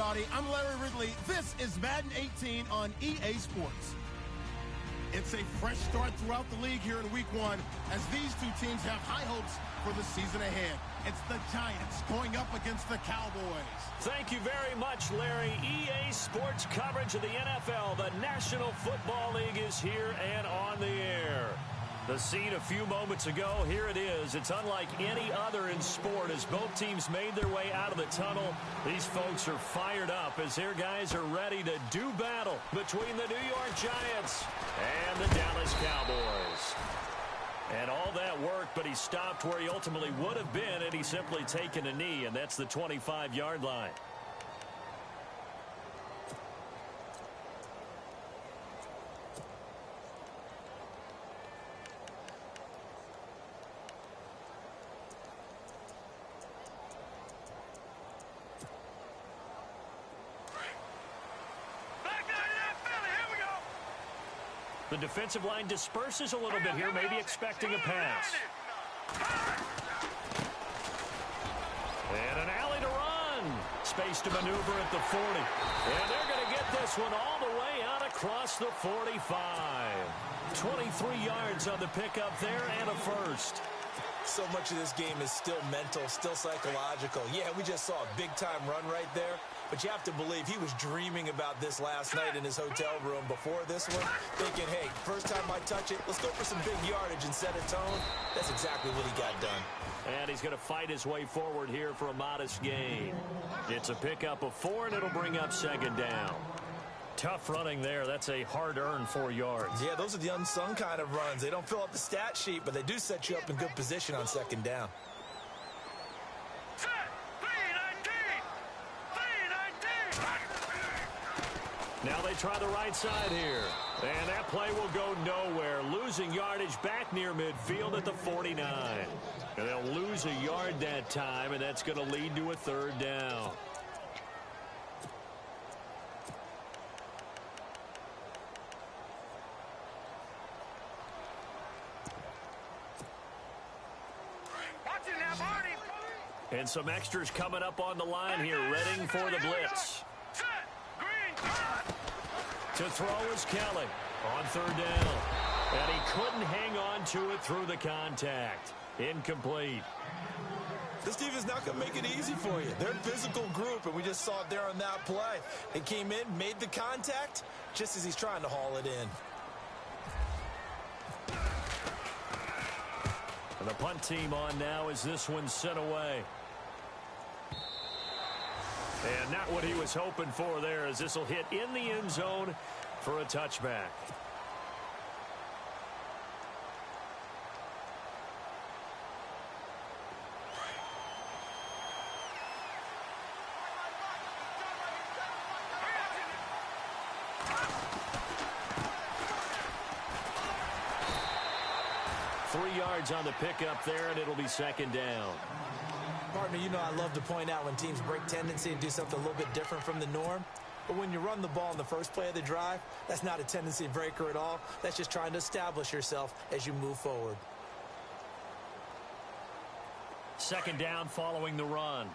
everybody. I'm Larry Ridley. This is Madden 18 on EA Sports. It's a fresh start throughout the league here in Week 1 as these two teams have high hopes for the season ahead. It's the Giants going up against the Cowboys. Thank you very much, Larry. EA Sports coverage of the NFL. The National Football League is here and on the air. The scene a few moments ago, here it is. It's unlike any other in sport as both teams made their way out of the tunnel. These folks are fired up as their guys are ready to do battle between the New York Giants and the Dallas Cowboys. And all that worked, but he stopped where he ultimately would have been had he simply taken a knee, and that's the 25-yard line. The defensive line disperses a little bit here, maybe expecting a pass. And an alley to run. Space to maneuver at the 40. And they're going to get this one all the way out across the 45. 23 yards on the pickup there and a first. So much of this game is still mental, still psychological. Yeah, we just saw a big-time run right there. But you have to believe he was dreaming about this last night in his hotel room before this one, thinking, hey, first time I touch it, let's go for some big yardage and set a tone. That's exactly what he got done. And he's going to fight his way forward here for a modest gain. It's a pickup of 4, and it'll bring up second down. Tough running there. That's a hard-earned 4 yards. Yeah, those are the unsung kind of runs. They don't fill up the stat sheet, but they do set you up in good position on second down. Now they try the right side here. And that play will go nowhere. Losing yardage back near midfield at the 49. And they'll lose a yard that time, and that's going to lead to a third down. And some extras coming up on the line here, readying for the blitz. To throw is Kelly on third down. And he couldn't hang on to it through the contact. Incomplete. This team is not going to make it easy for you. They're a physical group, and we just saw it there on that play. They came in, made the contact, just as he's trying to haul it in. And the punt team on now as this one's sent away. And not what he was hoping for there, as this will hit in the end zone for a touchback. On the pickup there, and it'll be second down. Partner, you know I love to point out when teams break tendency and do something a little bit different from the norm. But when you run the ball in the first play of the drive, that's not a tendency breaker at all. That's just trying to establish yourself as you move forward. Second down following the run.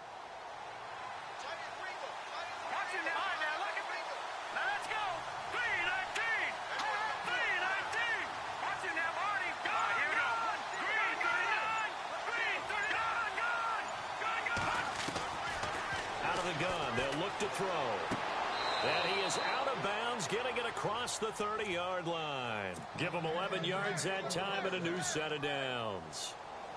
To throw. And he is out of bounds, getting it across the 30-yard line. Give him 11 yards that time and a new set of downs.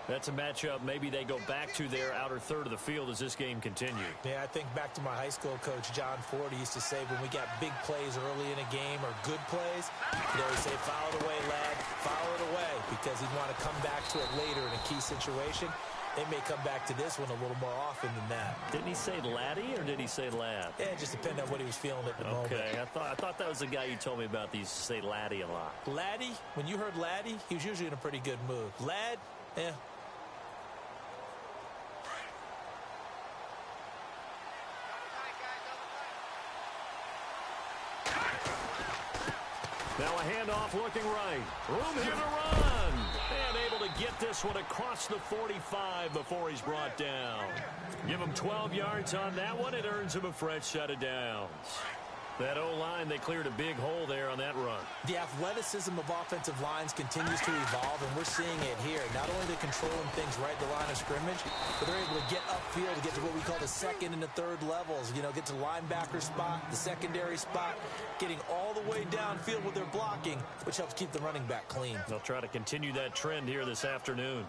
That's a matchup maybe they go back to their outer third of the field as this game continues. Yeah, I think back to my high school coach, John Ford. He used to say when we got big plays early in a game or good plays, he'd always say, foul it away, lad, foul it away, because he'd want to come back to it later in a key situation. They may come back to this one a little more often than that. Didn't he say laddie or did he say lad? Yeah, it just depended on what he was feeling at the moment. Okay, I thought that was the guy you told me about. He used to say laddie a lot. Laddie, when you heard laddie, he was usually in a pretty good mood. Lad, yeah. Now a handoff looking right. Room here to run. And able to get this one across the 45 before he's brought down. Give him 12 yards on that one. It earns him a fresh set of downs. That O-line, they cleared a big hole there on that run. The athleticism of offensive lines continues to evolve, and we're seeing it here. Not only are they controlling things right at the line of scrimmage, but they're able to get upfield to get to what we call the second and the third levels. You know, get to the linebacker spot, the secondary spot, getting all the way downfield with their blocking, which helps keep the running back clean. They'll try to continue that trend here this afternoon.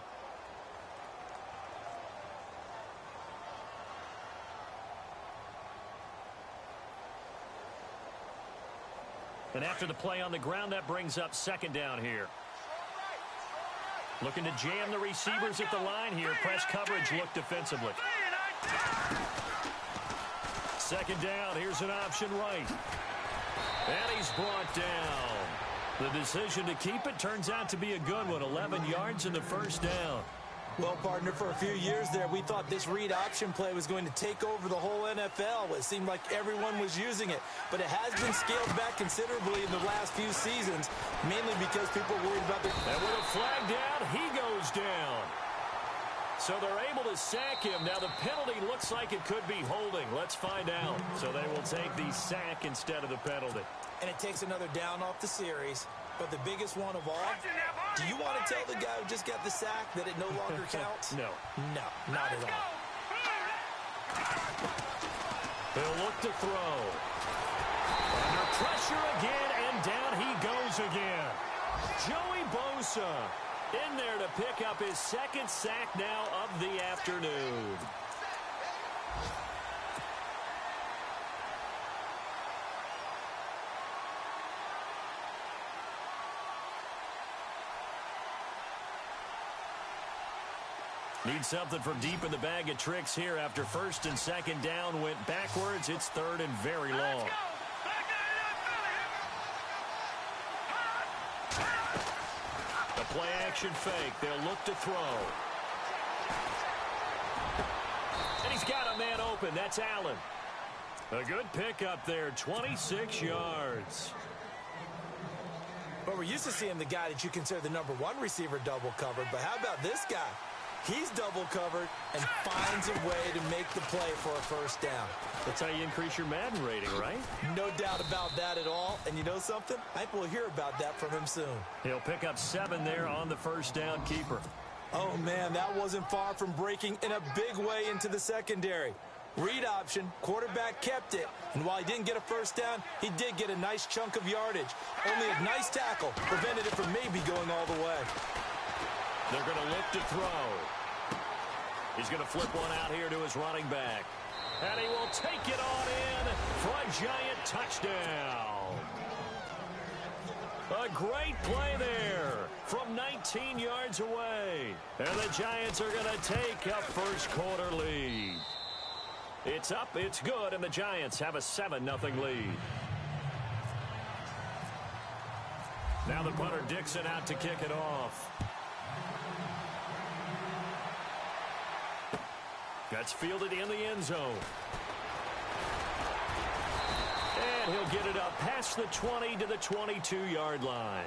And after the play on the ground, that brings up second down here. Looking to jam the receivers at the line here. Press coverage look defensively. Second down. Here's an option right. And he's brought down. The decision to keep it turns out to be a good one. 11 yards in the first down. Well, partner, for a few years there, we thought this read option play was going to take over the whole NFL. It seemed like everyone was using it, but it has been scaled back considerably in the last few seasons, mainly because people are worried about their... And with a flag down, he goes down. So they're able to sack him. Now the penalty looks like it could be holding. Let's find out. So they will take the sack instead of the penalty. And it takes another down off the series. But the biggest one of all, do you want to tell the guy who just got the sack that it no longer counts? No. No, not at all. He'll look to throw. Under pressure again, and down he goes again. Joey Bosa in there to pick up his second sack now of the afternoon. Need something from deep in the bag of tricks here after first and second down went backwards. It's third and very long. The play action fake. They'll look to throw. And he's got a man open. That's Allen. A good pickup there. 26 yards. But we're used to seeing the guy that you consider the number one receiver double covered. But how about this guy? He's double covered and finds a way to make the play for a first down. That's how you increase your Madden rating, right? No doubt about that at all. And you know something? I think we'll hear about that from him soon. He'll pick up 7 there on the first down keeper. Oh, man, that wasn't far from breaking in a big way into the secondary. Read option, quarterback kept it. And while he didn't get a first down, he did get a nice chunk of yardage. Only a nice tackle prevented it from maybe going all the way. They're going to look to throw. He's going to flip one out here to his running back. And he will take it on in for a giant touchdown. A great play there from 19 yards away. And the Giants are going to take a first quarter lead. It's up, it's good, and the Giants have a 7-0 lead. Now the punter Dixon out to kick it off. That's fielded in the end zone. And he'll get it up past the 20 to the 22-yard line.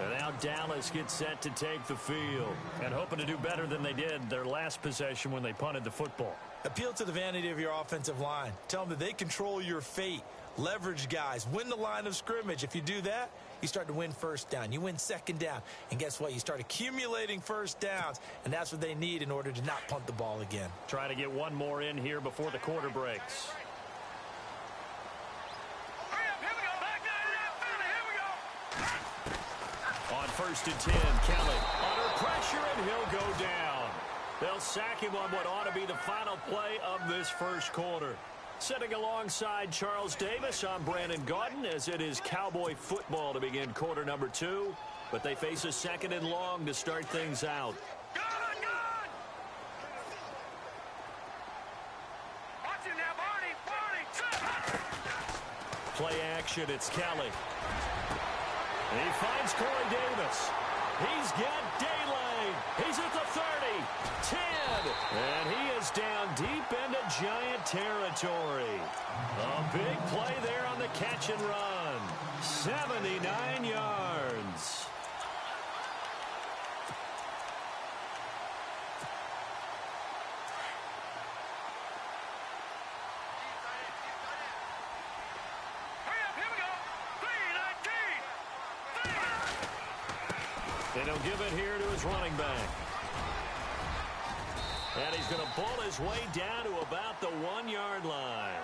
And now Dallas gets set to take the field and hoping to do better than they did their last possession when they punted the football. Appeal to the vanity of your offensive line. Tell them that they control your fate. Leverage guys. Win the line of scrimmage. If you do that, you start to win first down. You win second down. And guess what? You start accumulating first downs. And that's what they need in order to not punt the ball again. Trying to get one more in here before the quarter breaks. On first and 10, Kelly under pressure, and he'll go down. They'll sack him on what ought to be the final play of this first quarter. Sitting alongside Charles Davis, I'm Brandon Gaudin, as it is Cowboy football to begin quarter number 2. But they face a second and long to start things out. Play action, it's Kelly. He finds Corey Davis. He's got daylight. He's at the 30, 10, and he is down deep into Giant territory. A big play there on the catch and run. 79 yards. And he'll give it here to his running back. And he's going to pull his way down to about the 1-yard line.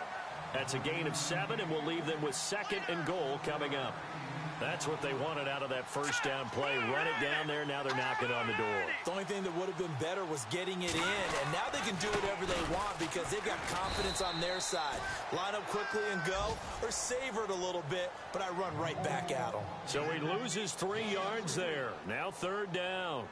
That's a gain of 7, and we'll leave them with 2nd and goal coming up. That's what they wanted out of that first down play. Run it down there. Now they're knocking on the door. The only thing that would have been better was getting it in, and now they can do whatever they want because they've got confidence on their side. Line up quickly and go, or savor it a little bit, but I run right back at them. So he loses 3 yards there. Now 3rd down.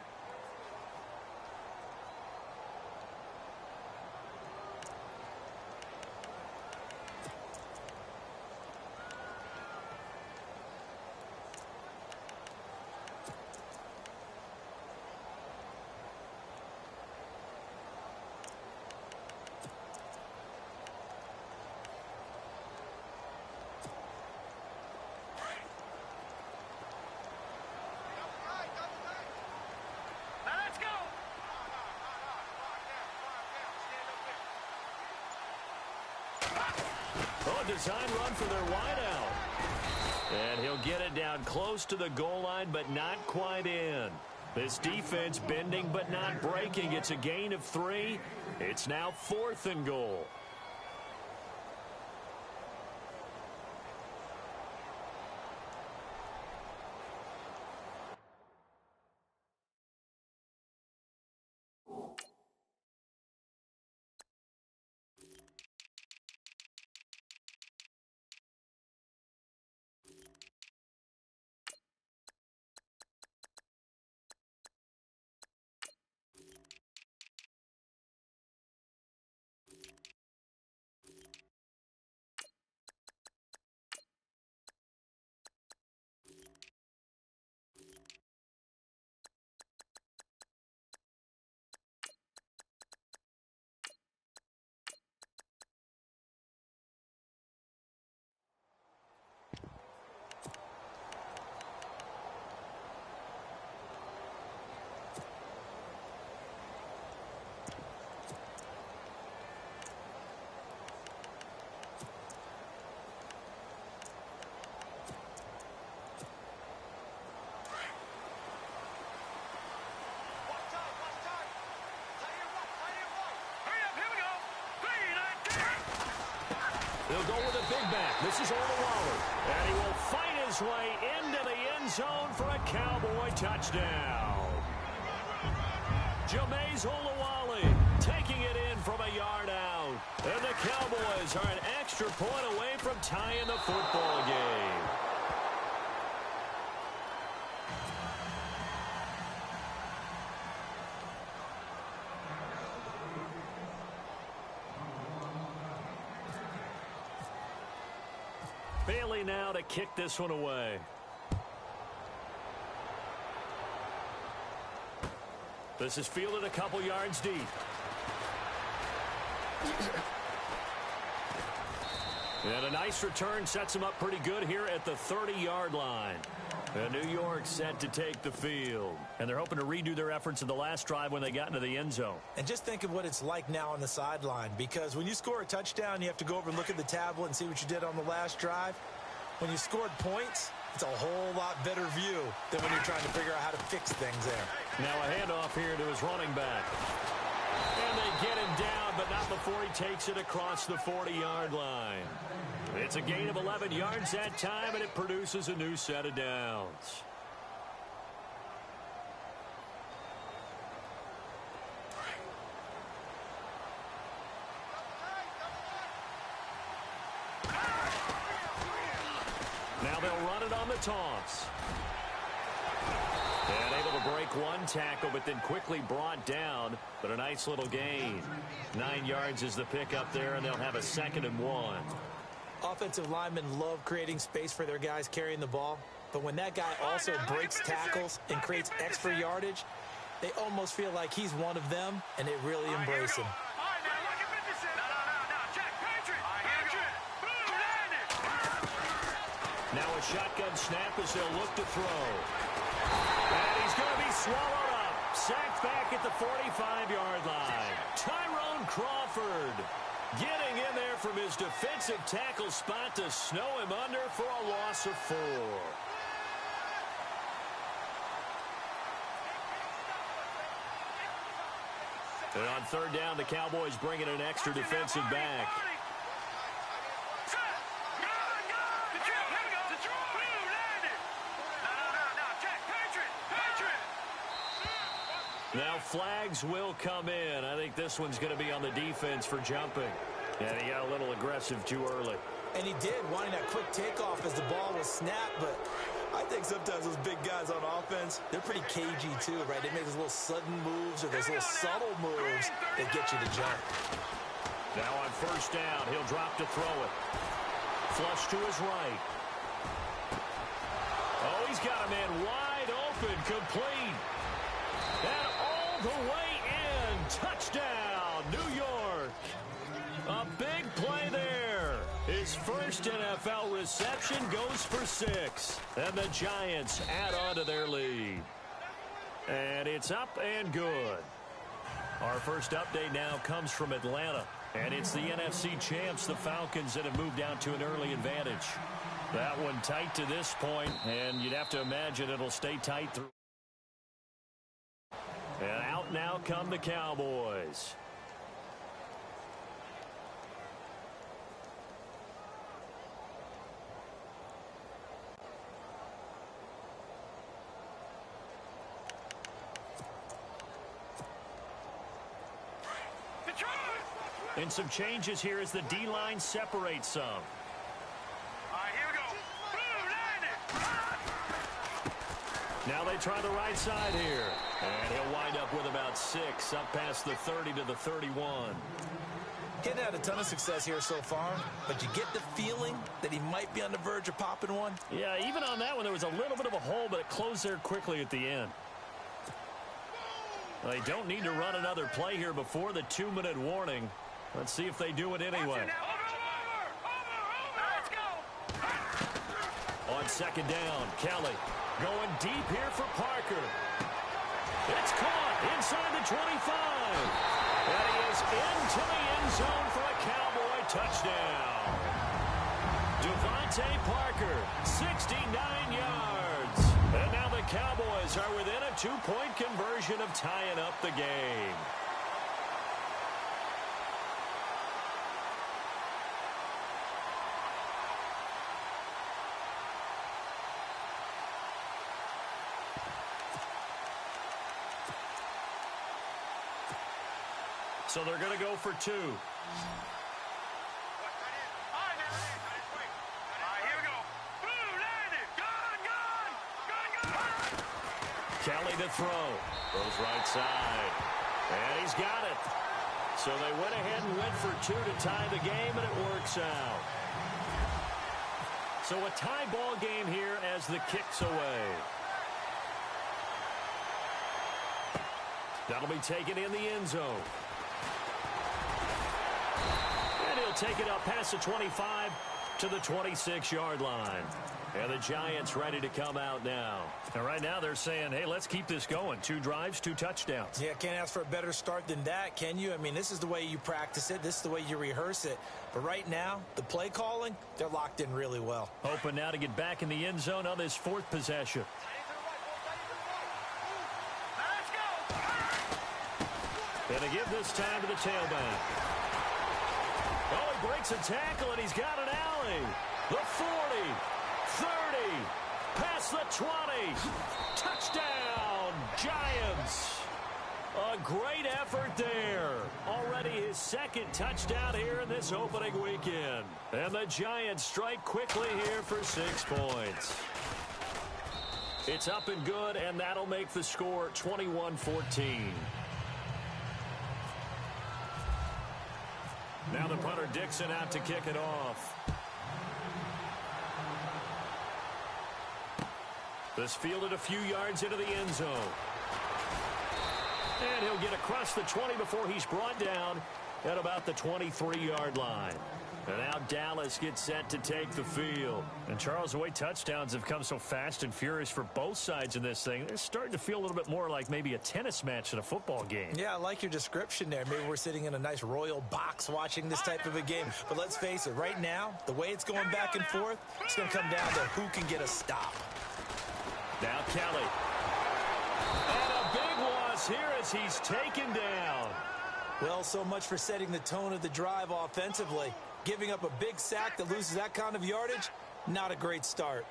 Oh, design run for their wideout. And he'll get it down close to the goal line, but not quite in. This defense bending but not breaking. It's a gain of 3. It's now 4th and goal. He'll go with a big back. This is Olawale. And he will fight his way into the end zone for a Cowboy touchdown. Jameis Olawale taking it in from a yard out. And the Cowboys are an extra point away from tying the football game. Bailey now to kick this one away. This is fielded a couple yards deep. And a nice return sets him up pretty good here at the 30-yard line. And New York set to take the field. And they're hoping to redo their efforts in the last drive when they got into the end zone. And just think of what it's like now on the sideline, because when you score a touchdown, you have to go over and look at the tablet and see what you did on the last drive. When you scored points, it's a whole lot better view than when you're trying to figure out how to fix things there. Now a handoff here to his running back. And they get him down, but not before he takes it across the 40-yard line. It's a gain of 11 yards that time, and it produces a new set of downs. Now they'll run it on the toss. And able to break one tackle, but then quickly brought down. But a nice little gain. 9 yards is the pickup there, and they'll have a 2nd and 1. Offensive linemen love creating space for their guys carrying the ball. But when that guy also breaks tackles and creates extra yardage, they almost feel like he's one of them, and they really embrace him. Now a shotgun snap as they'll look to throw. And he's going to be swallowed up. Sacked back at the 45-yard line. Tyrone Crawford getting in there from his defensive tackle spot to snow him under for a loss of 4. And on third down, the Cowboys bring in an extra defensive back. Now flags will come in. I think this one's going to be on the defense for jumping. And he got a little aggressive too early. And he did, wanting that quick takeoff as the ball was snapped. But I think sometimes those big guys on offense, they're pretty cagey too, right? They make those little sudden moves or those little subtle moves that get you to jump. Now on first down, he'll drop to throw it. Flush to his right. Oh, he's got a man wide open, complete. And all the way in. Touchdown, New York. A big play there. His first NFL reception goes for 6. And the Giants add on to their lead. And it's up and good. Our first update now comes from Atlanta. And it's the NFC champs, the Falcons, that have moved out to an early advantage. That one tight to this point, and you'd have to imagine it'll stay tight through. And out now come the Cowboys. And some changes here as the D-line separates some. All right, here we go. Boom, land it. Now they try the right side here. And he'll wind up with about 6, up past the 30 to the 31. Getting had a ton of success here so far, but you get the feeling that he might be on the verge of popping one. Yeah, even on that one, there was a little bit of a hole, but it closed there quickly at the end. They don't need to run another play here before the 2-minute warning. Let's see if they do it anyway. Let's go. On second down, Kelly going deep here for Parker. It's caught inside the 25. And he is into the end zone for a Cowboy touchdown. Devontae Parker, 69 yards. And now the Cowboys are within a 2-point conversion of tying up the game. So they're going to go for 2. All right, here we go. Boom, land it. Gun. Kelly to throw. Goes right side. And he's got it. So they went ahead and went for 2 to tie the game, and it works out. So a tie ball game here as the kick's away. That'll be taken in the end zone. And he'll take it up past the 25 to the 26-yard line. And the Giants ready to come out now. And right now they're saying, hey, let's keep this going. 2 drives, 2 touchdowns. Yeah, can't ask for a better start than that, can you? I mean, this is the way you practice it. This is the way you rehearse it. But right now, the play calling, they're locked in really well. Hoping now to get back in the end zone on this 4th possession. And to give this time to the tailback. Oh, he breaks a tackle, and he's got an alley. The 40, 30, past the 20. Touchdown, Giants. A great effort there. Already his 2nd touchdown here in this opening weekend. And the Giants strike quickly here for 6 points. It's up and good, and that'll make the score 21-14. Now the punter Dixon out to kick it off. This fielded a few yards into the end zone. And he'll get across the 20 before he's brought down at about the 23-yard line. And now Dallas gets set to take the field. And Charles, the way touchdowns have come so fast and furious for both sides in this thing, it's starting to feel a little bit more like maybe a tennis match than a football game. Yeah, I like your description there. Maybe we're sitting in a nice royal box watching this type of a game. But let's face it, right now, the way it's going back and forth, it's going to come down to who can get a stop. Now Kelly. And a big loss here as he's taken down. Well, so much for setting the tone of the drive offensively. Giving up a big sack that loses that kind of yardage, not a great start.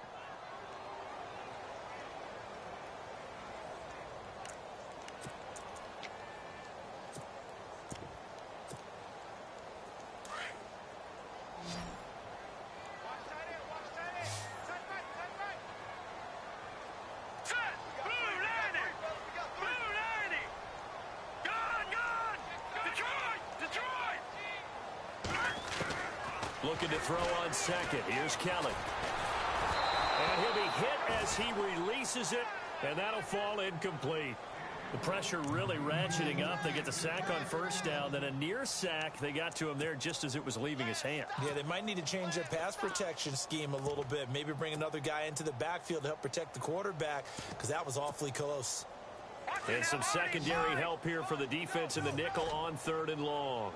Looking to throw on second. Here's Kelly. And he'll be hit as he releases it, and that'll fall incomplete. The pressure really ratcheting up. They get the sack on first down, then a near sack. They got to him there just as it was leaving his hand. Yeah, they might need to change their pass protection scheme a little bit. Maybe bring another guy into the backfield to help protect the quarterback, because that was awfully close. And some secondary help here for the defense in the nickel on 3rd and long.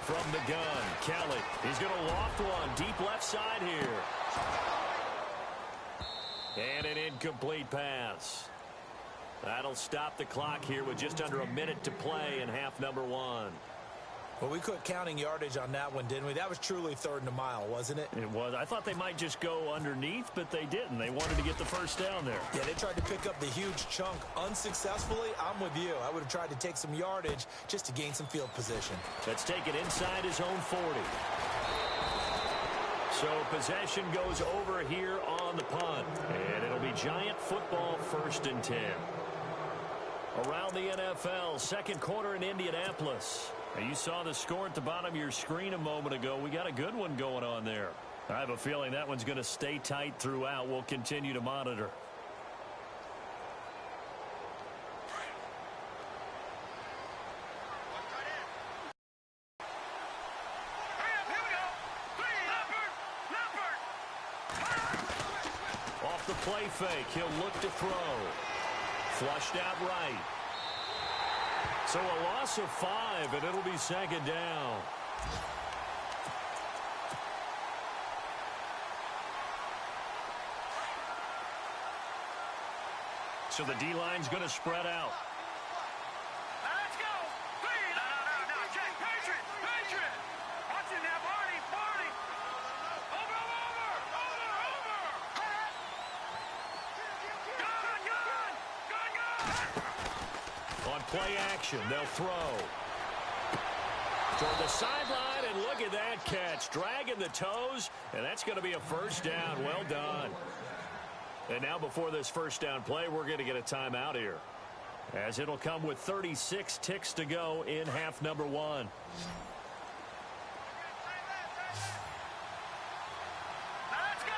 From the gun, Kelly. He's going to loft one deep left side here. And an incomplete pass. That'll stop the clock here with just under a minute to play in half number 1. Well, we quit counting yardage on that one, didn't we? That was truly 3rd and a mile, wasn't it? It was. I thought they might just go underneath, but they didn't. They wanted to get the first down there. Yeah, they tried to pick up the huge chunk unsuccessfully. I'm with you. I would have tried to take some yardage just to gain some field position. Let's take it inside his own 40. So possession goes over here on the punt. And it'll be Giant football 1st and 10. Around the NFL, second quarter in Indianapolis. Now, you saw the score at the bottom of your screen a moment ago. We got a good one going on there. I have a feeling that one's going to stay tight throughout. We'll continue to monitor. Off the play fake, he'll look to throw. Flushed out right. So a loss of 5, and it'll be 2nd down. So the D-line's going to spread out. Let's go. No, Jake, Patriot. Watching that, Marty. Over. Gun. On play action, they'll throw. Toward the sideline, and look at that catch. Dragging the toes, and that's going to be a first down. Well done. And now before this first down play, we're going to get a timeout here, as it'll come with 36 ticks to go in half number 1. Let's go.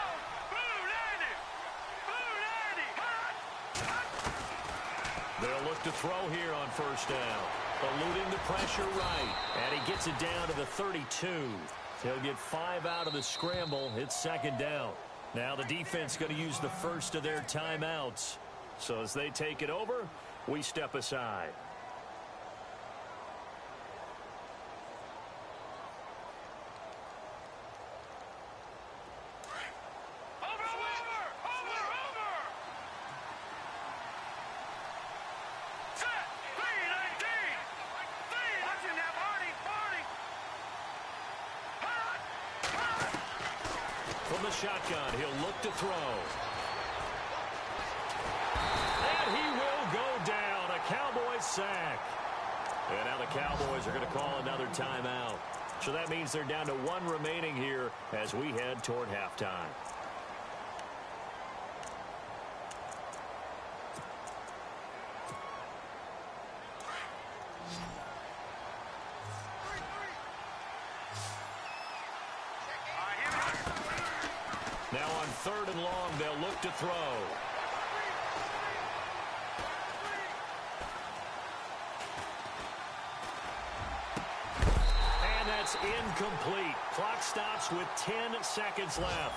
They'll look to throw here on first down. Eluding the pressure right. And he gets it down to the 32. He'll get 5 out of the scramble. It's 2nd down. Now the defense going to use the first of their timeouts. So as they take it over, we step aside. From the shotgun, he'll look to throw. And he will go down. A Cowboys sack. And now the Cowboys are going to call another timeout. So that means they're down to 1 remaining here as we head toward halftime. Now on 3rd and long, they'll look to throw. And that's incomplete. Clock stops with 10 seconds left.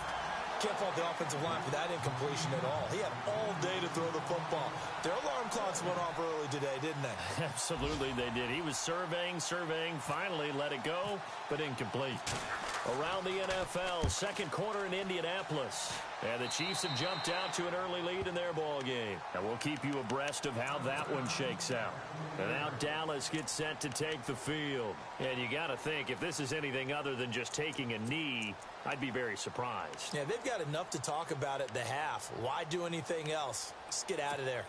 Can't fault the offensive line for that incompletion at all. He had all day to throw the football. Their alarm clocks went off early today, didn't they? Absolutely they did. He was surveying, finally let it go, but incomplete. Around the NFL, second quarter in Indianapolis. And the Chiefs have jumped out to an early lead in their ball game. And we'll keep you abreast of how that one shakes out. And now Dallas gets set to take the field. And you got to think, if this is anything other than just taking a knee, I'd be very surprised. Yeah, they've got enough to talk about at the half. Why do anything else? Let's get out of there.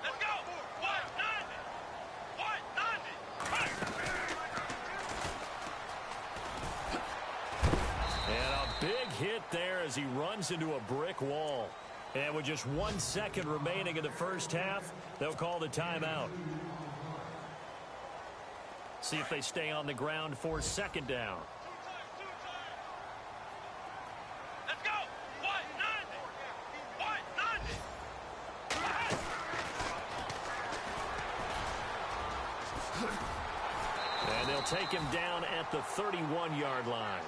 Let's go. 190. 190. And a big hit there as he runs into a brick wall. And with just 1 second remaining in the first half, they'll call the timeout. See if they stay on the ground for second down. Let's go. 190. 190. And they'll take him down at the 31-yard line.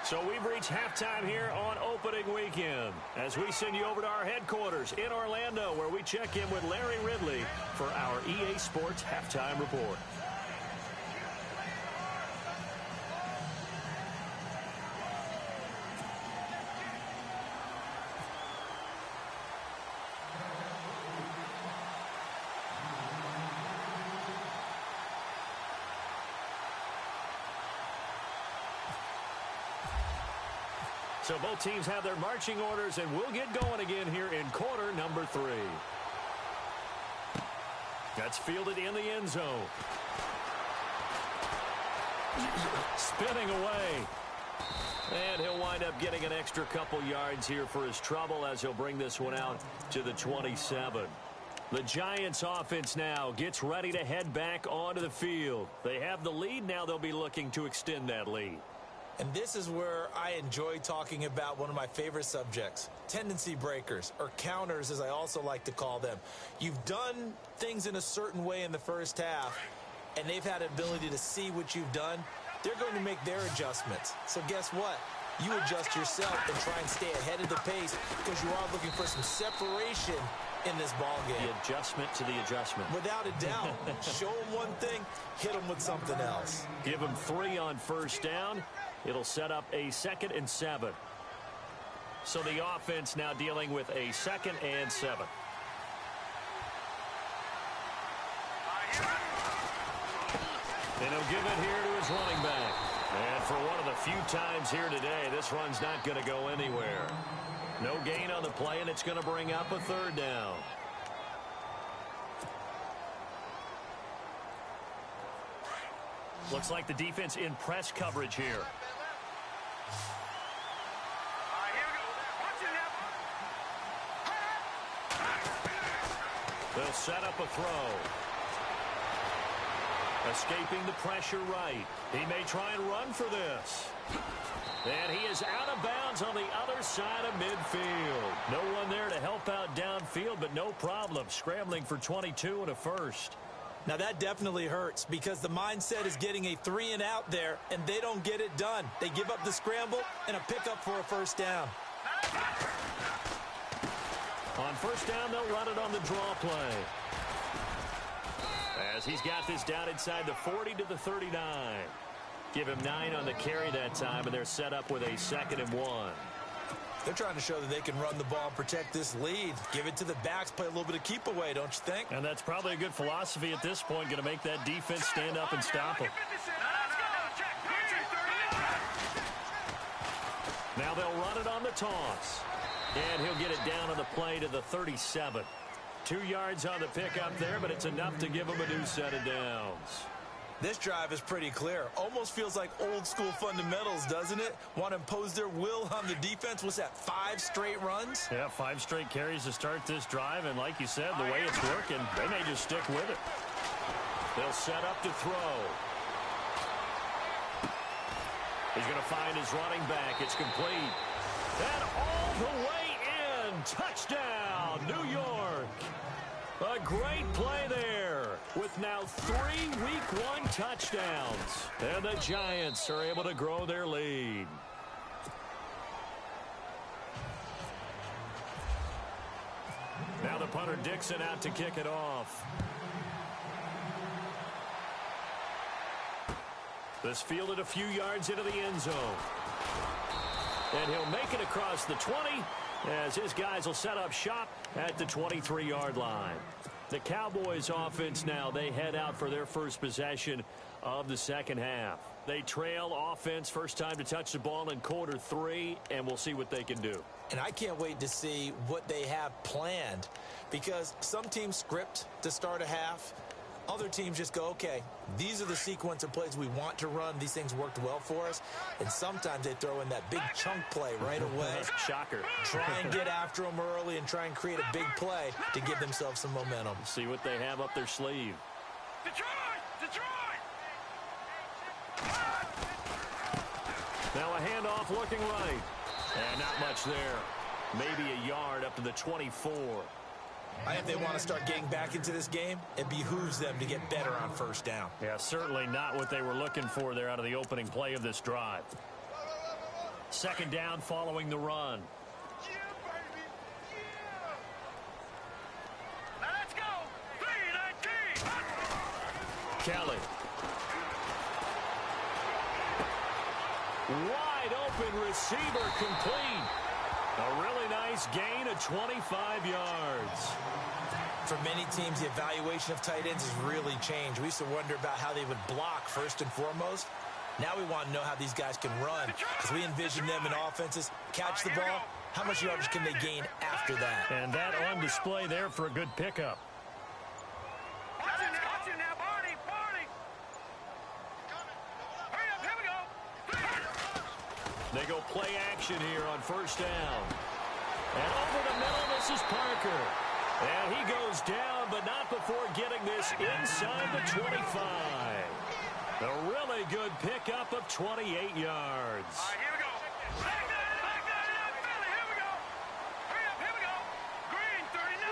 So we've reached halftime here on opening weekend as we send you over to our headquarters in Orlando, where we check in with Larry Ridley for our EA Sports Halftime Report. So both teams have their marching orders, and we'll get going again here in quarter number 3. That's fielded in the end zone. Spinning away. And he'll wind up getting an extra couple yards here for his trouble as he'll bring this one out to the 27. The Giants offense now gets ready to head back onto the field. They have the lead. Now they'll be looking to extend that lead. And this is where I enjoy talking about one of my favorite subjects, tendency breakers, or counters as I also like to call them. You've done things in a certain way in the first half, and they've had an ability to see what you've done. They're going to make their adjustments. So guess what? You adjust yourself and try and stay ahead of the pace because you are looking for some separation in this ball game. The adjustment to the adjustment. Without a doubt. Show them one thing, hit them with something else. Give them 3 on first down. It'll set up a 2nd and 7. So the offense now dealing with a 2nd and 7. And he'll give it here to his running back. And for one of the few times here today, this run's not going to go anywhere. No gain on the play, and it's going to bring up a 3rd down. Looks like the defense in press coverage here. They'll set up a throw. Escaping the pressure right. He may try and run for this. And he is out of bounds on the other side of midfield. No one there to help out downfield, but no problem. Scrambling for 22 and a first. Now that definitely hurts because the mindset is getting a 3 and out there, and they don't get it done. They give up the scramble and a pickup for a first down. On first down, they'll run it on the draw play. As he's got this down inside the 40 to the 39. Give him 9 on the carry that time, and they're set up with a 2nd and 1. They're trying to show that they can run the ball and protect this lead. Give it to the backs, play a little bit of keep away, don't you think? And that's probably a good philosophy at this point, going to make that defense stand up and stop them. Now they'll run it on the toss. And he'll get it down on the play to the 37. 2 yards on the pickup there, but it's enough to give him a new set of downs. This drive is pretty clear. Almost feels like old school fundamentals, doesn't it? Want to impose their will on the defense. What's that, 5 straight runs? Yeah, 5 straight carries to start this drive. And like you said, the way it's working, they may just stick with it. They'll set up to throw. He's going to find his running back. It's complete. And all the way in. Touchdown, New York. A great play there. with now 3 Week 1 touchdowns. And the Giants are able to grow their lead. Now the punter Dixon out to kick it off. This fielded a few yards into the end zone. And he'll make it across the 20 as his guys will set up shop at the 23-yard line. The Cowboys offense now, they head out for their first possession of the second half. They trail offense first time to touch the ball in quarter 3, and we'll see what they can do. And I can't wait to see what they have planned, because some teams script to start a half. Other teams just go, okay, these are the sequence of plays we want to run. These things worked well for us. And sometimes they throw in that big chunk play right away. Shocker. Try and get after them early and try and create a big play to give themselves some momentum. See what they have up their sleeve. Detroit! Now a handoff looking right. And not much there. Maybe a yard up to the 24. If they want to start getting back into this game, it behooves them to get better on first down. Yeah, certainly not what they were looking for there out of the opening play of this drive. Second down following the run. Yeah, baby! Yeah! Now let's go! 3-19! Kelly. Wide open receiver complete. A really nice gain of 25 yards. For many teams, the evaluation of tight ends has really changed. We used to wonder about how they would block first and foremost. Now we want to know how these guys can run, because we envision them in offenses catch the ball. How much yardage can they gain after that? And that on display there for a good pickup. Watch it now, Barney! Hurry up, here we go! They go play action here on first down. And over the middle, this is Parker. And he goes down, but not before getting this inside the 25. A really good pickup of 28 yards. All right, here we go. Back that up, Philly, here we go. Hurry up, here we go. Green, 39.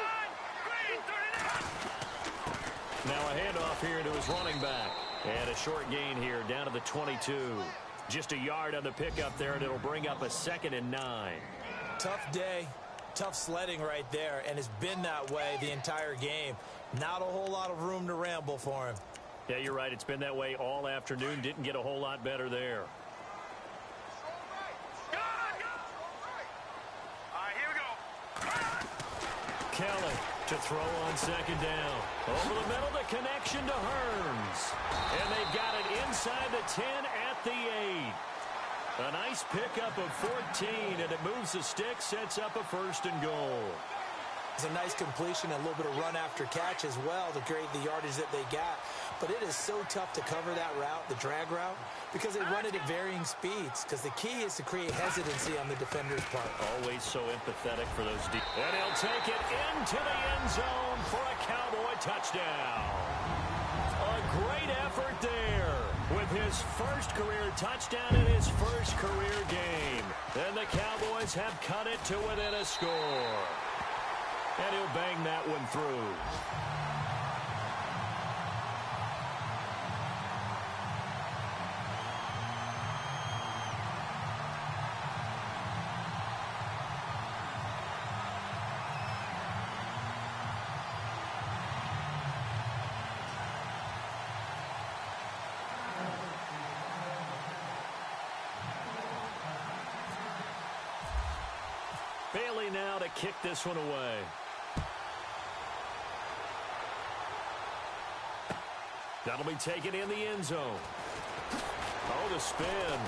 Now a handoff here to his running back. And a short gain here down to the 22. Just a yard on the pickup there, and it'll bring up a 2nd and 9. Tough day, tough sledding right there, and it's been that way the entire game. Not a whole lot of room to ramble for him. Yeah, you're right. It's been that way all afternoon. Didn't get a whole lot better there. All right, here we go. Kelly to throw on second down. Over the middle, the connection to Hearns. And they've got it inside the 10 at the 8. A nice pickup of 14, and it moves the stick, sets up a 1st and goal. It's a nice completion and a little bit of run after catch as well to create the yardage that they got. But it is so tough to cover that route, the drag route, because they run it at varying speeds. Because the key is to create hesitancy on the defender's part. Always so empathetic for those deep. And he'll take it into the end zone for a Cowboy touchdown. A great effort there with his first career touchdown in his first career game. And the Cowboys have cut it to within a score. And he'll bang that one through. Bailey now to kick this one away. That'll be taken in the end zone. Oh, the spin.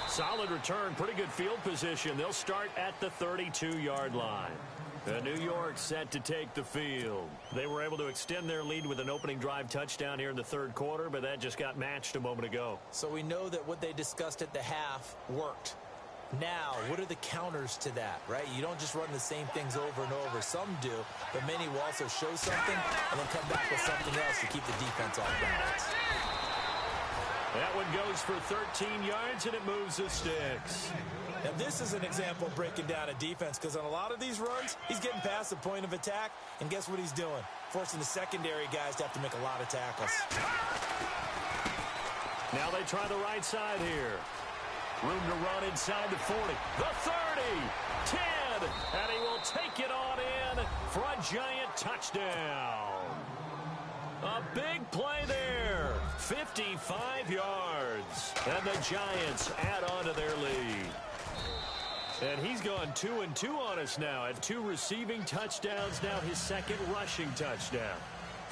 Solid return, pretty good field position. They'll start at the 32-yard line. New York set to take the field. They were able to extend their lead with an opening drive touchdown here in the third quarter, but that just got matched a moment ago. So we know that what they discussed at the half worked. Now, what are the counters to that, right? You don't just run the same things over and over. Some do, but many will also show something and then come back with something else to keep the defense off balance. That one goes for 13 yards, and it moves the sticks. Now, this is an example of breaking down a defense, because on a lot of these runs, he's getting past the point of attack, and guess what he's doing? Forcing the secondary guys to have to make a lot of tackles. Now they try the right side here. Room to run inside the 40. The 30, 10, and he will take it on in for a giant touchdown. A big play there. 55 yards. And the Giants add on to their lead. And he's gone 2-2 on us now. At 2 receiving touchdowns, now his second rushing touchdown.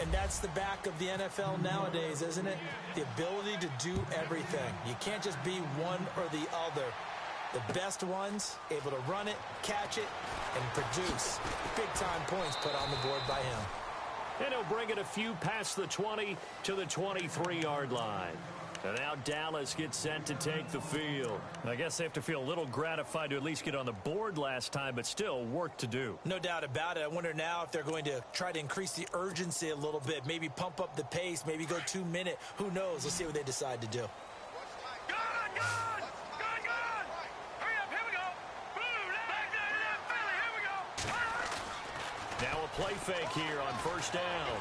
And that's the back of the NFL nowadays, isn't it? The ability to do everything. You can't just be one or the other. The best ones, able to run it, catch it, and produce big-time points put on the board by him. And he'll bring it a few past the 20 to the 23-yard line. And now Dallas gets set to take the field. I guess they have to feel a little gratified to at least get on the board last time, but still work to do. No doubt about it. I wonder now if they're going to try to increase the urgency a little bit, maybe pump up the pace, maybe go 2-minute. Who knows? Let's see what they decide to do. Now a play fake here on first down.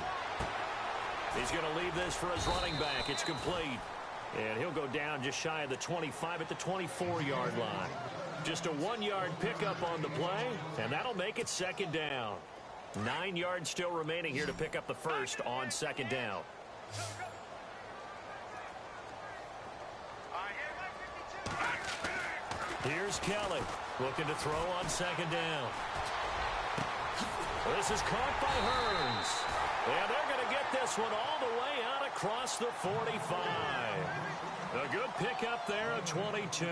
He's going to leave this for his running back. It's complete. And he'll go down just shy of the 25 at the 24-yard line. Just a 1-yard pickup on the play, and that'll make it second down. 9 yards still remaining here to pick up the first on second down. Here's Kelly looking to throw on second down. This is caught by Hearns. And they're going to get this one all the way out across the 45. A good pickup there at 22.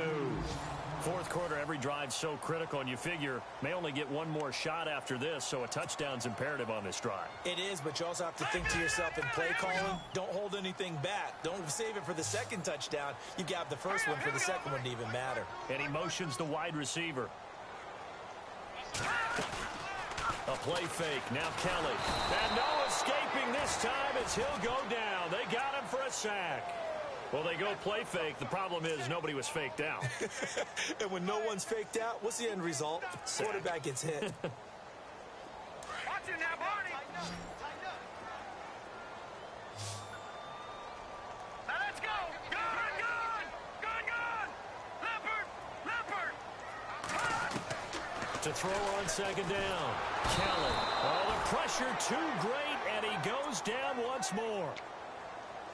Fourth quarter, every drive so critical, and you figure may only get one more shot after this, so a touchdown's imperative on this drive. It is, but you also have to think to yourself in play calling, don't hold anything back. Don't save it for the second touchdown. You got the first one for the second one to even matter. And he motions the wide receiver. A play fake. Now Kelly. And no escaping this time as he'll go down. They got him for a sack. Well, they go play fake. The problem is nobody was faked out. And when no one's faked out, what's the end result? Sack. Quarterback gets hit. Watch it now, Barney. Now let's go. Gun. Leopard. To throw on second down. Kelly. Oh, the pressure too great, and he goes down once more.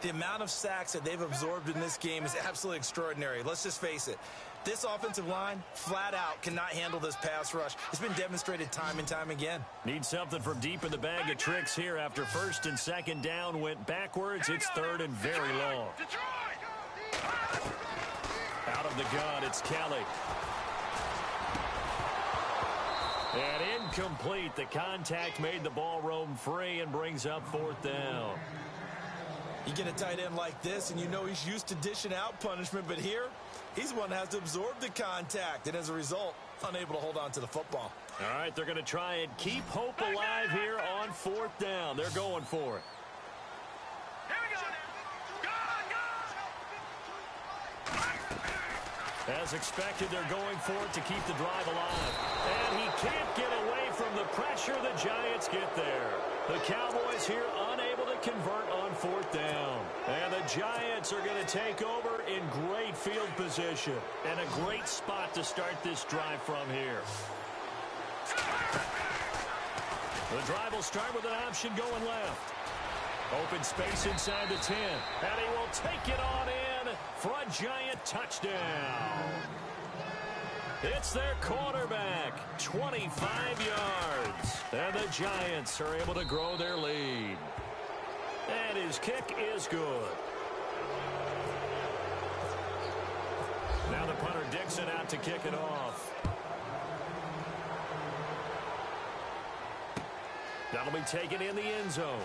The amount of sacks that they've absorbed in this game is absolutely extraordinary. Let's just face it. This offensive line, flat out, cannot handle this pass rush. It's been demonstrated time and time again. Need something from deep in the bag of tricks here after first and second down went backwards. It's third and very long. Out of the gun, it's Kelly. And incomplete. The contact made the ball roam free and brings up fourth down. You get a tight end like this, and you know he's used to dishing out punishment, but here, he's one that has to absorb the contact, and as a result, unable to hold on to the football. All right, they're going to try and keep hope alive here on fourth down. They're going for it. Here we go. As expected, they're going for it to keep the drive alive. And he can't get away from the pressure. The Giants get there. The Cowboys here unable to convert on fourth down. And the Giants are going to take over in great field position. And a great spot to start this drive from here. The drive will start with an option going left. Open space inside the 10. And he will take it on in for a giant touchdown. It's their quarterback, 25 yards. And the Giants are able to grow their lead. And his kick is good. Now the punter Dixon out to kick it off. That'll be taken in the end zone.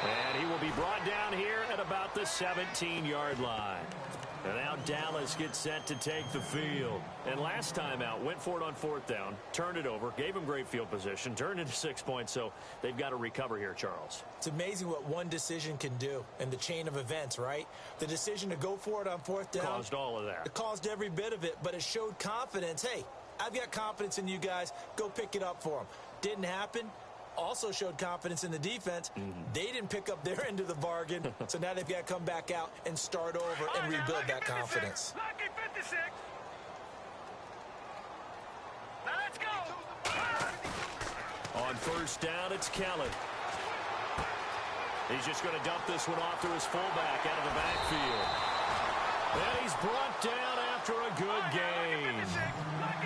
And he will be brought down here at about the 17-yard line. And now Dallas gets set to take the field. And last time out, went for it on 4th down, turned it over, gave them great field position, turned into 6 points, so they've got to recover here, Charles. It's amazing what one decision can do in the chain of events, right? The decision to go for it on 4th down. Caused all of that. It caused every bit of it, but it showed confidence. Hey, I've got confidence in you guys. Go pick it up for them. Didn't happen. Also showed confidence in the defense. They didn't pick up their end of the bargain, so now they've got to come back out and start over and rebuild that confidence. Lucky 56. Now let's go. On 1st down, it's Kelly. He's just going to dump this one off to his fullback out of the backfield. And he's brought down after a good gain.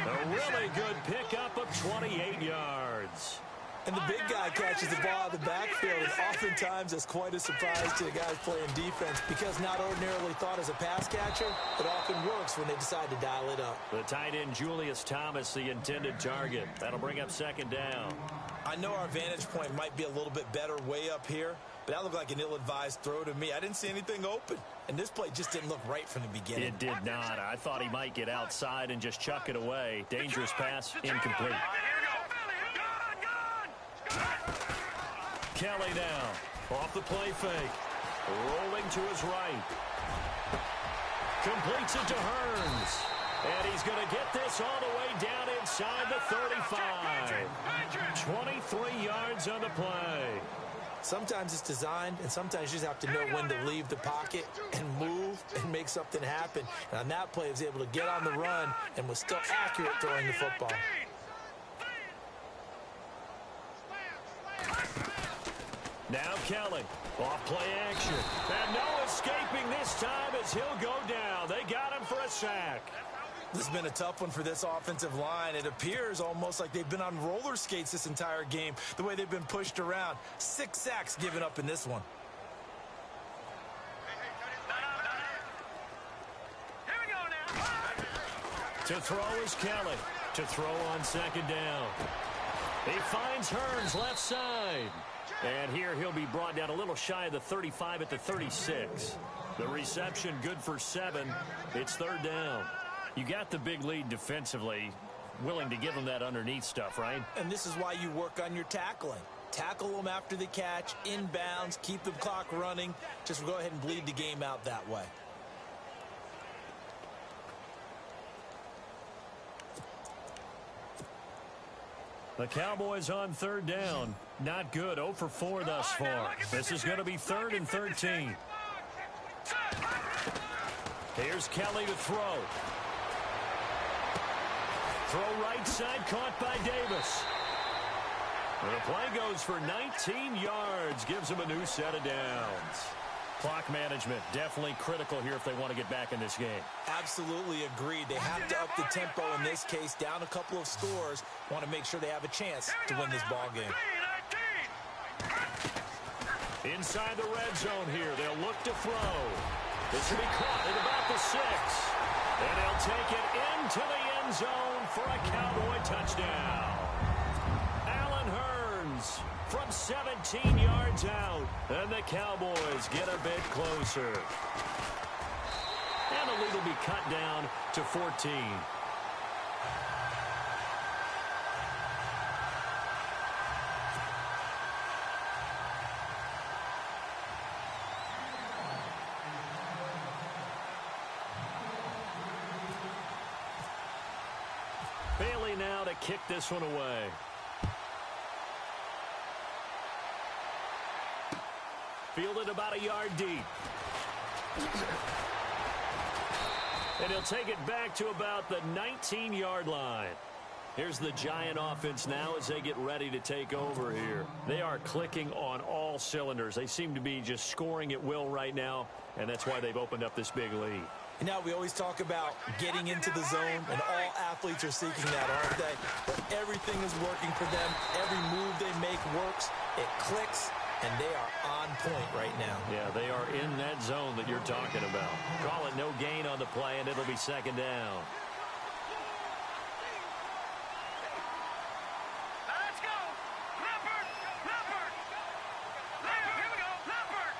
A really good pickup of 28 yards. And the big guy catches the ball out of the backfield, and oftentimes it's quite a surprise to the guys playing defense because not ordinarily thought as a pass catcher, it often works when they decide to dial it up. The tight end Julius Thomas, the intended target. That'll bring up 2nd down. I know our vantage point might be a little bit better way up here, but that looked like an ill-advised throw to me. I didn't see anything open, and this play just didn't look right from the beginning. It did not. I thought he might get outside and just chuck it away. Dangerous pass, incomplete. Kelly now, off the play fake, rolling to his right. Completes it to Hearns. And he's going to get this all the way down inside the 35. 23 yards on the play. Sometimes it's designed, and sometimes you just have to know when to leave the pocket and move and make something happen. And on that play, he was able to get on the run and was still accurate throwing the football. Now Kelly, off play action. And no escaping this time as he'll go down. They got him for a sack. This has been a tough one for this offensive line. It appears almost like they've been on roller skates this entire game, the way they've been pushed around. 6 sacks given up in this one. Here we go now. To throw is Kelly. To throw on 2nd down. He finds Hearns left side. And here he'll be brought down a little shy of the 35 at the 36. The reception good for 7. It's 3rd down. You got the big lead defensively, willing to give them that underneath stuff, right? And this is why you work on your tackling. Tackle them after the catch, inbounds, keep the clock running. Just go ahead and bleed the game out that way. The Cowboys on 3rd down. Not good. 0 for 4 thus far. This is going to be 3rd and 13. Here's Kelly to throw. Throw right side, caught by Davis. And the play goes for 19 yards. Gives him a new set of downs. Clock management definitely critical here if they want to get back in this game. Absolutely agreed. They have to up the tempo in this case, down a couple of scores. Want to make sure they have a chance to win this ball game. Inside the red zone here, they'll look to throw. This will be caught at about the 6. And they'll take it into the end zone for a Cowboy touchdown. Allen Hearns from 17 yards out. And the Cowboys get a bit closer. And the lead will be cut down to 14. Bailey now to kick this one away. Fielded about a yard deep. And he'll take it back to about the 19-yard line. Here's the Giant offense now as they get ready to take over here. They are clicking on all cylinders. They seem to be just scoring at will right now, and that's why they've opened up this big lead. And now we always talk about getting into the zone, and all athletes are seeking that, aren't they? But everything is working for them. Every move they make works. It clicks, and they are on point right now. Yeah, they are in that zone that you're talking about. Call it no gain on the play, and it'll be 2nd down. Let's go. Leopard. Leopard. Leopard. Here we go. Leopard.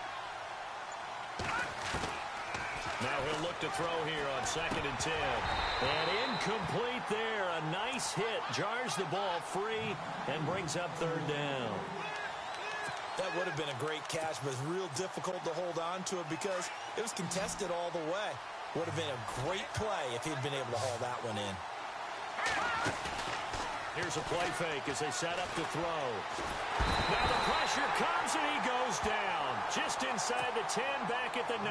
He'll look to throw here on 2nd and 10. And incomplete there. A nice hit. Jars the ball free and brings up 3rd down. That would have been a great catch, but it's real difficult to hold on to it because it was contested all the way. Would have been a great play if he'd been able to haul that one in. Here's a play fake as they set up to throw. Now the pressure comes and he goes down. Just inside the 10, back at the 9.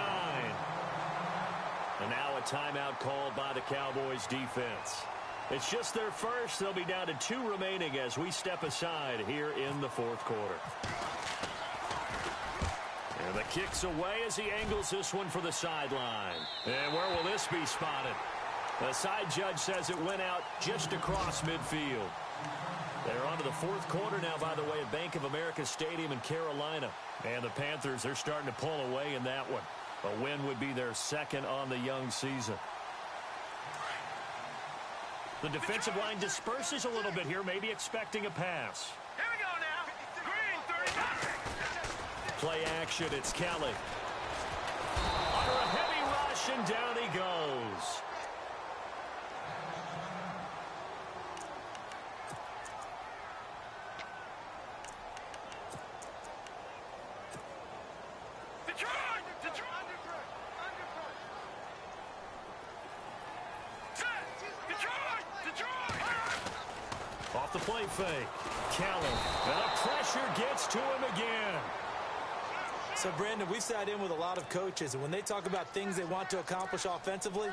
And now a timeout called by the Cowboys defense. It's just their first. They'll be down to 2 remaining as we step aside here in the 4th quarter. And the kick's away as he angles this one for the sideline. And where will this be spotted? The side judge says it went out just across midfield. They're on to the 4th quarter now, by the way, at Bank of America Stadium in Carolina. And the Panthers, they're starting to pull away in that one. A win would be their 2nd on the young season. The defensive line disperses a little bit here, maybe expecting a pass. Here we go now. Green, 39. Play action, it's Kelly. Under a heavy rush, and down he goes. Off the play fake. Kelly. The pressure gets to him again. So, Brandon, we've sat in with a lot of coaches, and when they talk about things they want to accomplish offensively,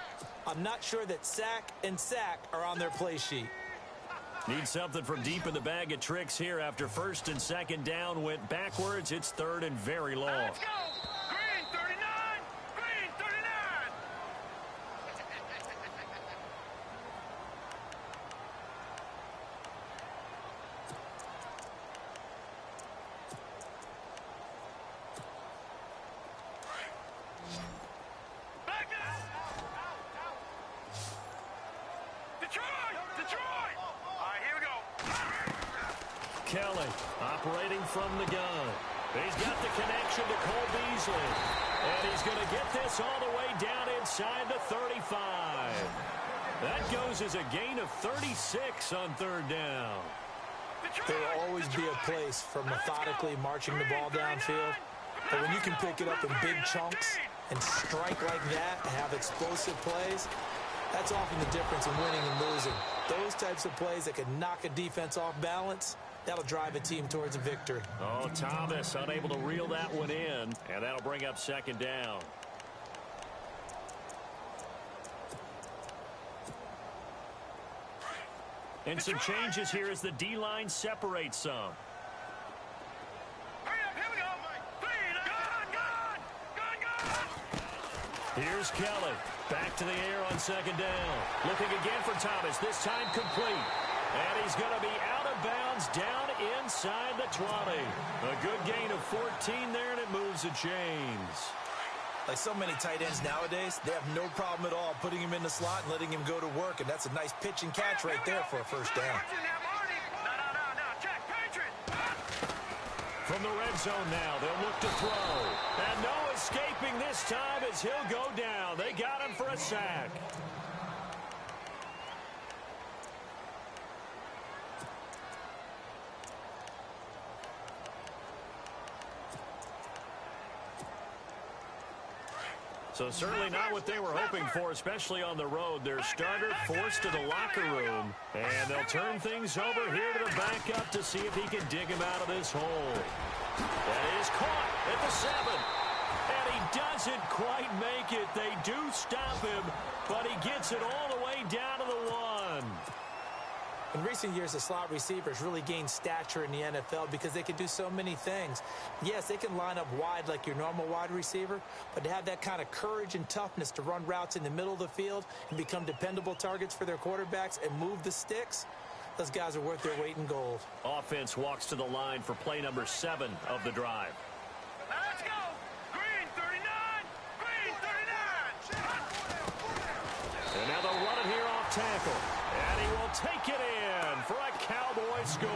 I'm not sure that sack and sack are on their play sheet. Need something from deep in the bag of tricks here after 1st and 2nd down went backwards. It's 3rd and very long. Let's go. Green, 39. Green, 39. Back up. Detroit. All right, here we go. Kelly operating from the gun. He's got the connection to Cole Beasley. And he's going to get this all the way down inside the 35. That goes as a gain of 36 on 3rd down. There will always be a place for methodically marching the ball downfield. But when you can pick it up in big chunks and strike like that and have explosive plays, that's often the difference in winning and losing. Those types of plays that can knock a defense off balance, that'll drive a team towards a victory. Oh, Thomas unable to reel that one in, and that'll bring up 2nd down. And some changes here as the D-line separates some. Hurry up, here we go. Gun. Here's Kelly. Back to the air on 2nd down. Looking again for Thomas, this time complete. And he's going to be out of bounds down inside the 20. A good gain of 14 there, and it moves the chains. Like so many tight ends nowadays, they have no problem at all putting him in the slot and letting him go to work, and that's a nice pitch and catch right there for a 1st down. No, check, Patriot. From the red zone now, they'll look to throw. And no escaping this time as he'll go down. They got him for a sack. So certainly not what they were hoping for, especially on the road. Their starter forced to the locker room, and they'll turn things over here to the backup to see if he can dig him out of this hole. That is caught at the 7, and he doesn't quite make it. They do stop him, but he gets it all the way down to the 1. In recent years, the slot receivers really gained stature in the NFL because they can do so many things. Yes, they can line up wide like your normal wide receiver, but to have that kind of courage and toughness to run routes in the middle of the field and become dependable targets for their quarterbacks and move the sticks, those guys are worth their weight in gold. Offense walks to the line for play number 7 of the drive. Let's go. Green, 39. Green, 39. And now they'll run it here off tackle. And he will take it in for a Cowboy score.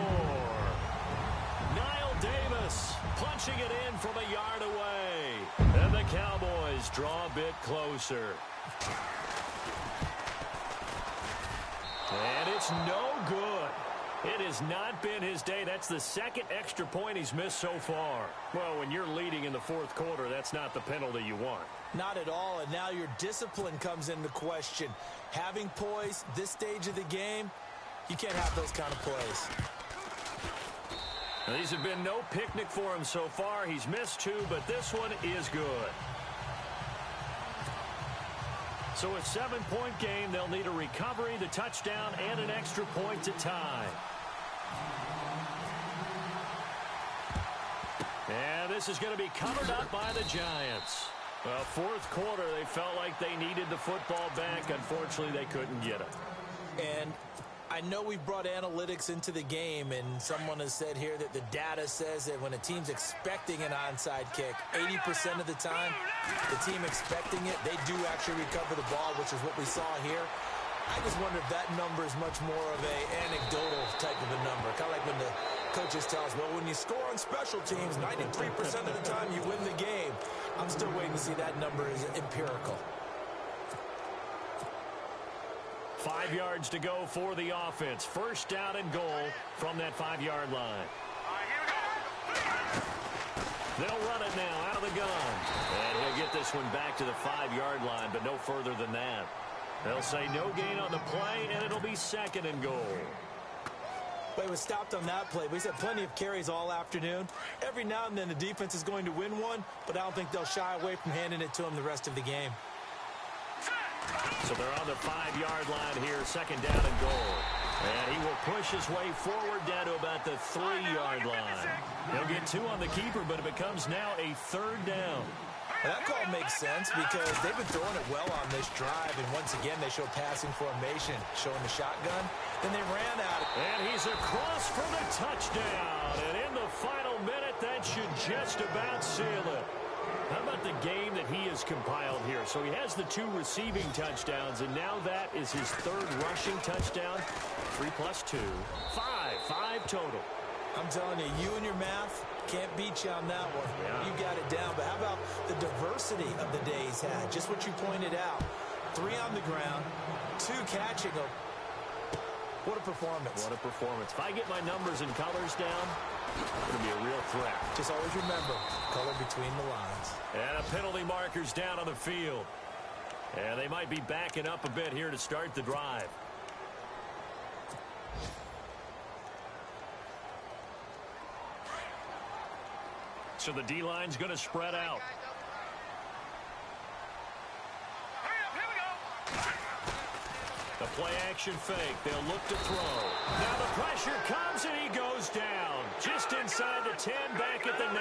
Niall Davis punching it in from a yard away. And the Cowboys numbers draw a bit closer. And it's no good. It has not been his day. That's the second extra point he's missed so far. Well, when you're leading in the fourth quarter, that's not the penalty you want. Not at all, and now your discipline comes into question. Having poise this stage of the game, you can't have those kind of plays. Now, these have been no picnic for him so far. He's missed two, but this one is good. So a 7-point game, they'll need a recovery, the touchdown, and an extra point to tie. And this is going to be covered up by the Giants. Well, fourth quarter, they felt like they needed the football back. Unfortunately, they couldn't get it. And I know we brought analytics into the game, and someone has said here that the data says that when a team's expecting an onside kick, 80% of the time, the team expecting it, they do actually recover the ball, which is what we saw here. I just wonder if that number is much more of an anecdotal type of a number. Kind of like when the coaches tell us, well, when you score on special teams, 93% of the time you win the game. I'm still waiting to see that number is empirical. 5 yards to go for the offense. First down and goal from that 5-yard line. They'll run it now out of the gun. And he'll get this one back to the 5-yard line, but no further than that. They'll say no gain on the play, and it'll be second and goal. Well, he was stopped on that play, but he's had plenty of carries all afternoon. Every now and then the defense is going to win one, but I don't think they'll shy away from handing it to him the rest of the game. So they're on the 5-yard line here, second down and goal. And he will push his way forward down to about the 3-yard line. He'll get 2 on the keeper, but it becomes now a third down. Well, that call makes sense because they've been throwing it well on this drive, and once again they show passing formation, showing the shotgun. Then they ran out. And he's across for the touchdown. And in the final minute, that should just about seal it. How about the game that he has compiled here? So he has the 2 receiving touchdowns, and now that is his 3rd rushing touchdown. 3 plus 2, 5 total. I'm telling you, you and your math can't beat you on that one. Yeah. You got it down. But how about the diversity of the day he's had? Just what you pointed out. 3 on the ground, 2 catching them. What a performance. What a performance. If I get my numbers and colors down, it's going to be a real threat. Just always remember, color between the lines. And a penalty marker's down on the field. And they might be backing up a bit here to start the drive. So the D-line's going to spread out. The play-action fake. They'll look to throw. Now the pressure comes, and he goes down. Just inside the 10, back at the 9.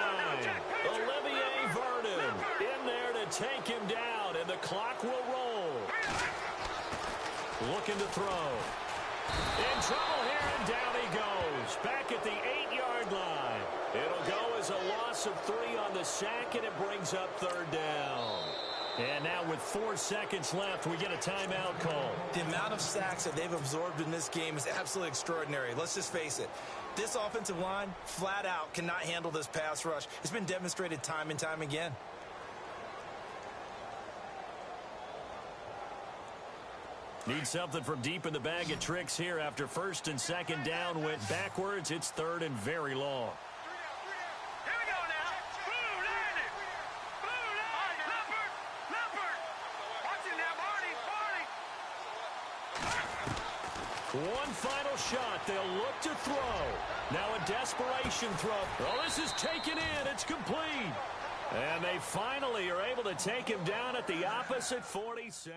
Olivier Vernon in there to take him down, and the clock will roll. Looking to throw. In trouble here, and down he goes. Back at the 8-yard line. It'll go as a loss of 3 on the sack, and it brings up third down. And now with 4 seconds left, we get a timeout call. The amount of sacks that they've absorbed in this game is absolutely extraordinary. Let's just face it. This offensive line, flat out, cannot handle this pass rush. It's been demonstrated time and time again. Need something from deep in the bag of tricks here after first and second down went backwards. It's third and very long. One final shot. They'll look to throw. Now a desperation throw. Oh, this is taken in. It's complete. And they finally are able to take him down at the opposite 47.